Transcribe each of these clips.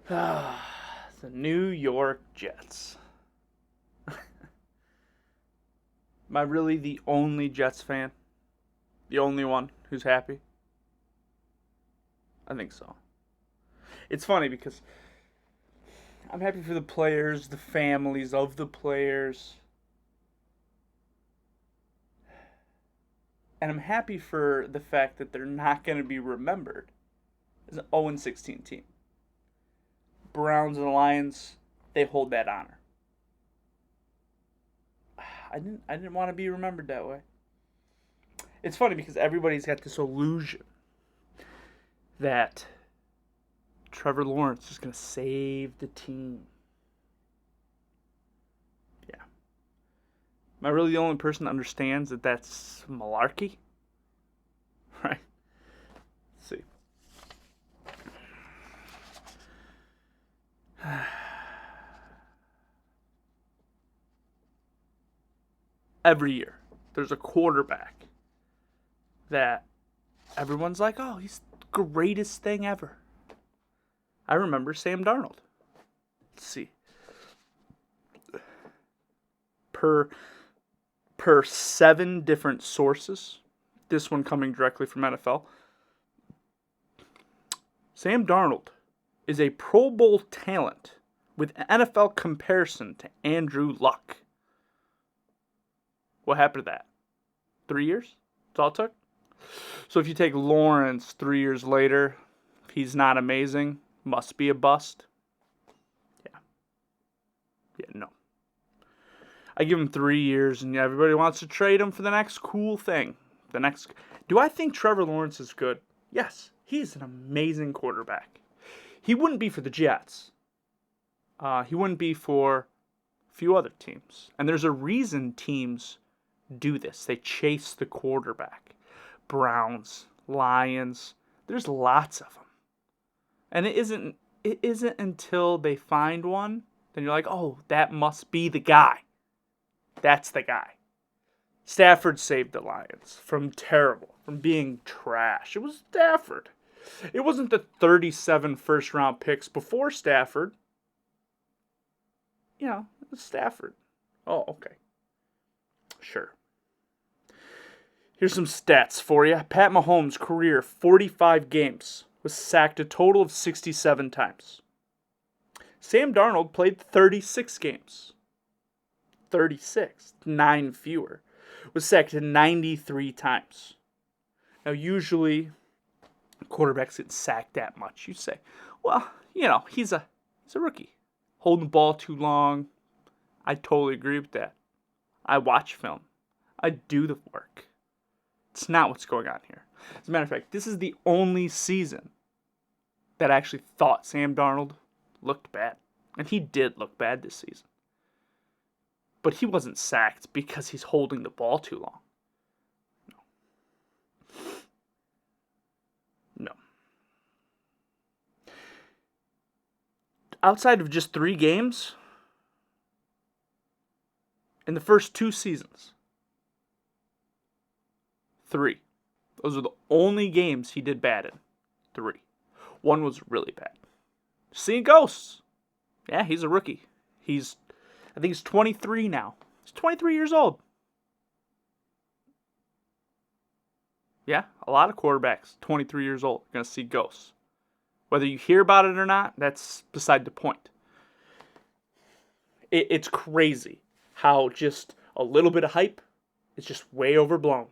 The New York Jets. Am I really the only Jets fan? The only one who's happy? I think so. It's funny because I'm happy for the players, the families of the players, and I'm happy for the fact that they're not going to be remembered as an 0-16 team. Browns and Lions, they hold that honor. I didn't want to be remembered that way. It's funny because everybody's got this illusion that Trevor Lawrence is going to save the team. Yeah. Am I really the only person that understands that that's malarkey? Right? Let's see. Every year, there's a quarterback that everyone's like, oh, he's the greatest thing ever. I remember Sam Darnold. Let's see. Per 7 different sources, this one coming directly from NFL, Sam Darnold is a Pro Bowl talent with NFL comparison to Andrew Luck. What happened to that? 3 years? That's all it took? So if you take Lawrence 3 years later, he's not amazing, must be a bust. Yeah, no. I give him 3 years and everybody wants to trade him for the next cool thing. Do I think Trevor Lawrence is good? Yes, he's an amazing quarterback. He wouldn't be for the Jets. He wouldn't be for a few other teams. And there's a reason teams do this. They chase the quarterback. Browns, Lions, there's lots of them. And it isn't until they find one, then you're like, oh, that must be the guy. That's the guy. Stafford saved the Lions from being trash. It was Stafford. It wasn't the 37 first-round picks before Stafford. It was Stafford. Oh, okay. Sure. Here's some stats for you. Pat Mahomes' career, 45 games, was sacked a total of 67 times. Sam Darnold played 36 games. 36, 9 fewer. Was sacked 93 times. Now, usually, quarterbacks get sacked that much. You say, well, he's a rookie. Holding the ball too long. I totally agree with that. I watch film. I do the work. It's not what's going on here. As a matter of fact, this is the only season that I actually thought Sam Darnold looked bad. And he did look bad this season. But he wasn't sacked because he's holding the ball too long. No. Outside of just 3 games, in the first 2 seasons, 3. Those are the only games he did bad in. 3. One was really bad. Seeing ghosts. Yeah, he's a rookie. I think he's 23 now. He's 23 years old. Yeah, a lot of quarterbacks, 23 years old, are going to see ghosts. Whether you hear about it or not, that's beside the point. It's crazy how just a little bit of hype is just way overblown.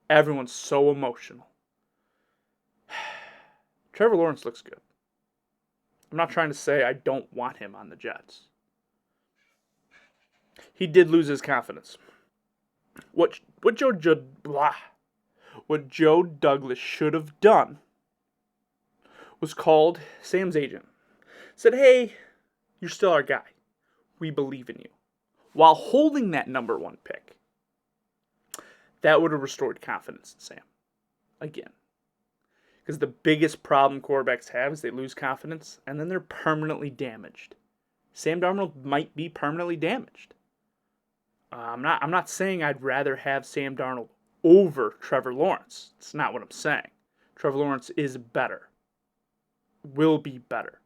Everyone's so emotional. Trevor Lawrence looks good. I'm not trying to say I don't want him on the Jets. He did lose his confidence. What Joe Douglas should have done was called Sam's agent. Said, hey, you're still our guy. We believe in you. While holding that number 1 pick. That would have restored confidence in Sam. Again. Because the biggest problem quarterbacks have is they lose confidence and then they're permanently damaged. Sam Darnold might be permanently damaged. I'm not saying I'd rather have Sam Darnold over Trevor Lawrence. It's not what I'm saying. Trevor Lawrence is better. Will be better.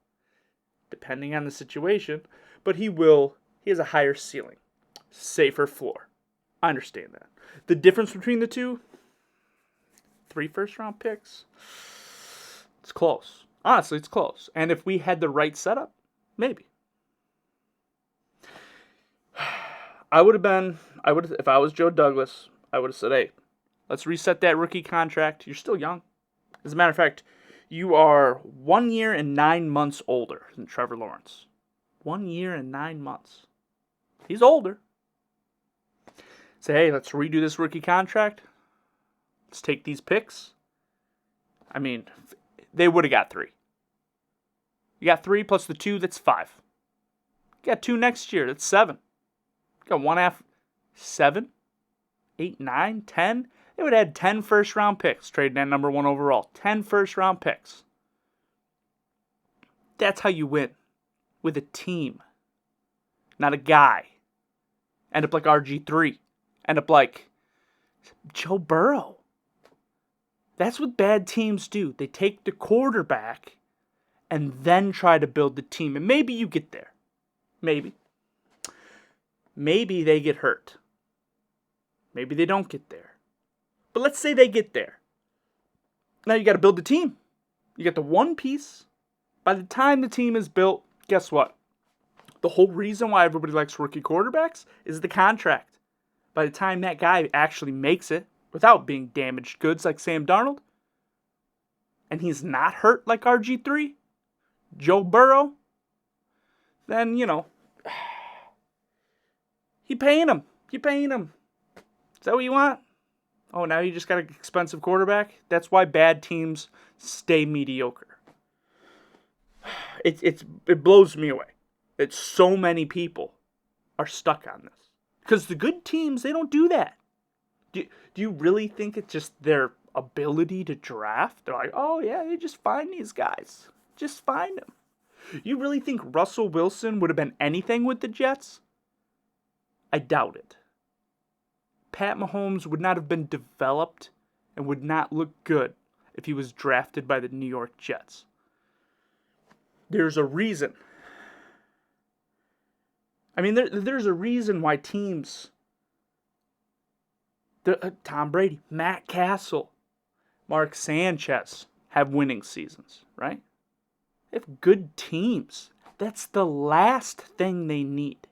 depending on the situation, but he has a higher ceiling, safer floor. I understand that. The difference between the two, 3 first-round picks, it's close. Honestly, it's close. And if we had the right setup, maybe. If I was Joe Douglas, I would have said, hey, let's reset that rookie contract. You're still young. As a matter of fact, you are 1 year and 9 months older than Trevor Lawrence. 1 year and 9 months. He's older. Say, hey, let's redo this rookie contract. Let's take these picks. I mean, they would have got 3. You got 3 plus the 2, that's 5. You got 2 next year, that's 7. You got 1 half, 7, 8, 9, 10. They would have had 10 first-round picks, trading at number 1 overall. 10 first-round picks. That's how you win. With a team. Not a guy. End up like RG3. End up like Joe Burrow. That's what bad teams do. They take the quarterback and then try to build the team. And maybe you get there. Maybe. Maybe they get hurt. Maybe they don't get there. But let's say they get there. Now you got to build the team. You got the one piece. By the time the team is built, guess what? The whole reason why everybody likes rookie quarterbacks is the contract. By the time that guy actually makes it, without being damaged goods like Sam Darnold, and he's not hurt like RG3, Joe Burrow, then, you paying him. You're paying him. Is that what you want? Oh, now you just got an expensive quarterback? That's why bad teams stay mediocre. It blows me away that so many people are stuck on this. Because the good teams, they don't do that. Do you really think it's just their ability to draft? They're like, oh yeah, they just find these guys. Just find them. You really think Russell Wilson would have been anything with the Jets? I doubt it. Pat Mahomes would not have been developed and would not look good if he was drafted by the New York Jets. There's a reason. I mean, there's a reason why teams... Tom Brady, Matt Castle, Mark Sanchez have winning seasons, right? They have good teams. That's the last thing they need.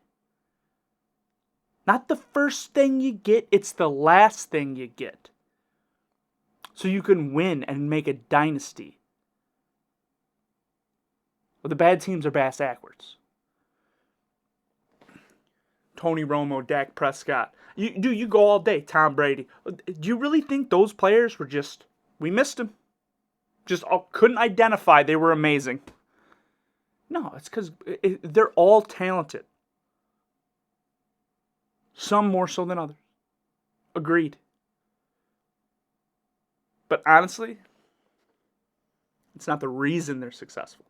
Not the first thing you get, it's the last thing you get. So you can win and make a dynasty. Well, the bad teams are bass backwards. Tony Romo, Dak Prescott. You go all day, Tom Brady. Do you really think those players were just, we missed them? Just couldn't identify they were amazing. No, it's because they're all talented. Some more so than others. Agreed. But honestly, it's not the reason they're successful.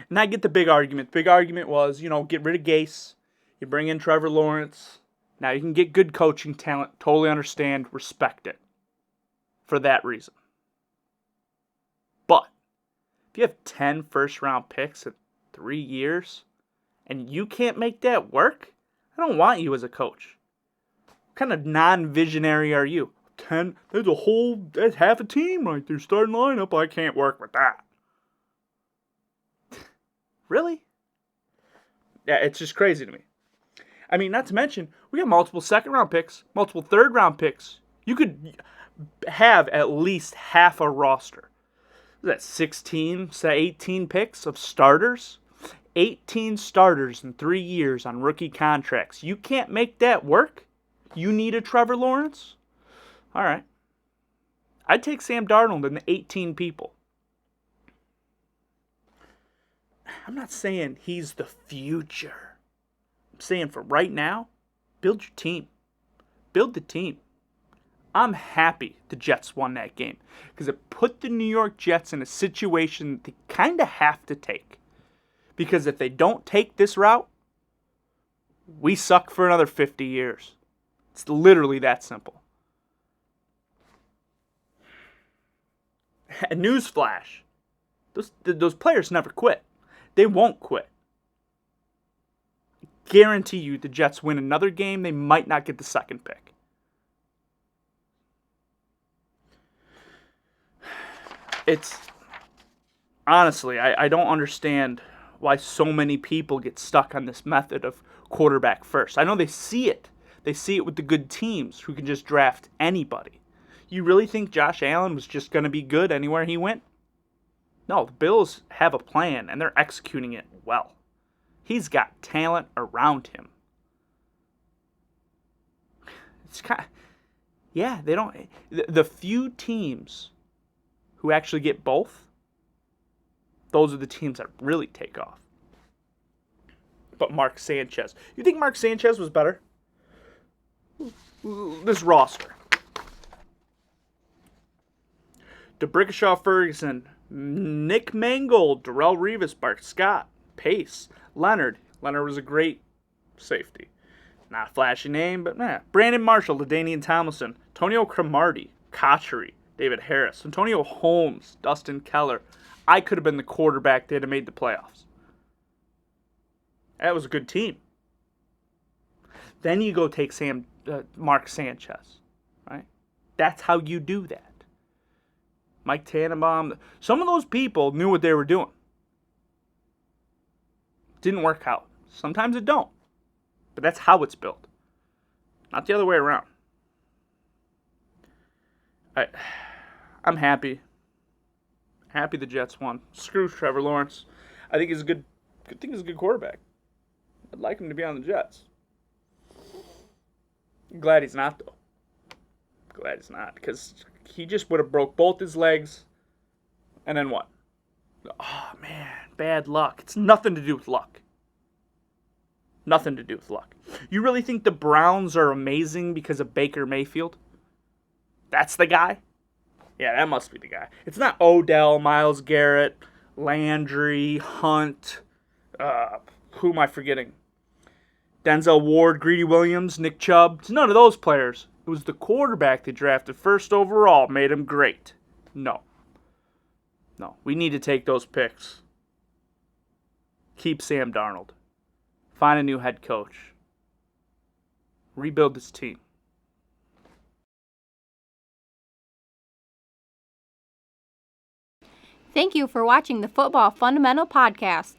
And I get the big argument. Big argument was, get rid of Gase. You bring in Trevor Lawrence. Now you can get good coaching talent. Totally understand. Respect it. For that reason. But if you have 10 first-round picks in 3 years, and you can't make that work, I don't want you as a coach. What kind of non-visionary are you? 10, that's half a team right there, starting lineup. I can't work with that. Really? Yeah, it's just crazy to me. I mean, not to mention, we have multiple second-round picks, multiple third-round picks. You could have at least half a roster. Is that 16, say 18 picks of starters? 18 starters in 3 years on rookie contracts. You can't make that work? You need a Trevor Lawrence? All right. I'd take Sam Darnold and the 18 people. I'm not saying he's the future. I'm saying for right now, build your team. Build the team. I'm happy the Jets won that game because it put the New York Jets in a situation they kind of have to take. Because if they don't take this route, we suck for another 50 years. It's literally that simple. And newsflash, those players never quit. They won't quit. Guarantee you the Jets win another game, they might not get the second pick. It's honestly, I don't understand why so many people get stuck on this method of quarterback first. I know they see it. They see it with the good teams who can just draft anybody. You really think Josh Allen was just going to be good anywhere he went? No, the Bills have a plan, and they're executing it well. He's got talent around him. It's kind of, yeah, they don't. The few teams who actually get both, those are the teams that really take off. But Mark Sanchez. You think Mark Sanchez was better? This roster. DeBrickashaw Ferguson, Nick Mangold, Darrelle Revis, Bart Scott, Pace, Leonard. Leonard was a great safety. Not a flashy name, but Brandon Marshall, LaDainian Tomlinson, Antonio Cromartie, Kochery, David Harris, Antonio Holmes, Dustin Keller. I could have been the quarterback that had made the playoffs. That was a good team. Then you go take Mark Sanchez, right? That's how you do that. Mike Tannenbaum. Some of those people knew what they were doing. Didn't work out. Sometimes it don't. But that's how it's built. Not the other way around. I'm happy. Happy the Jets won. Screw Trevor Lawrence. I think he's a good quarterback. I'd like him to be on the Jets. I'm glad he's not, though. Glad he's not, because he just would have broke both his legs, and then what? Oh, man, bad luck. It's nothing to do with luck. Nothing to do with luck. You really think the Browns are amazing because of Baker Mayfield? That's the guy? Yeah, that must be the guy. It's not Odell, Myles Garrett, Landry, Hunt, who am I forgetting? Denzel Ward, Greedy Williams, Nick Chubb. It's none of those players. It was the quarterback they drafted first overall made him great. No, we need to take those picks. Keep Sam Darnold. Find a new head coach. Rebuild this team. Thank you for watching the Football Fundamental Podcast.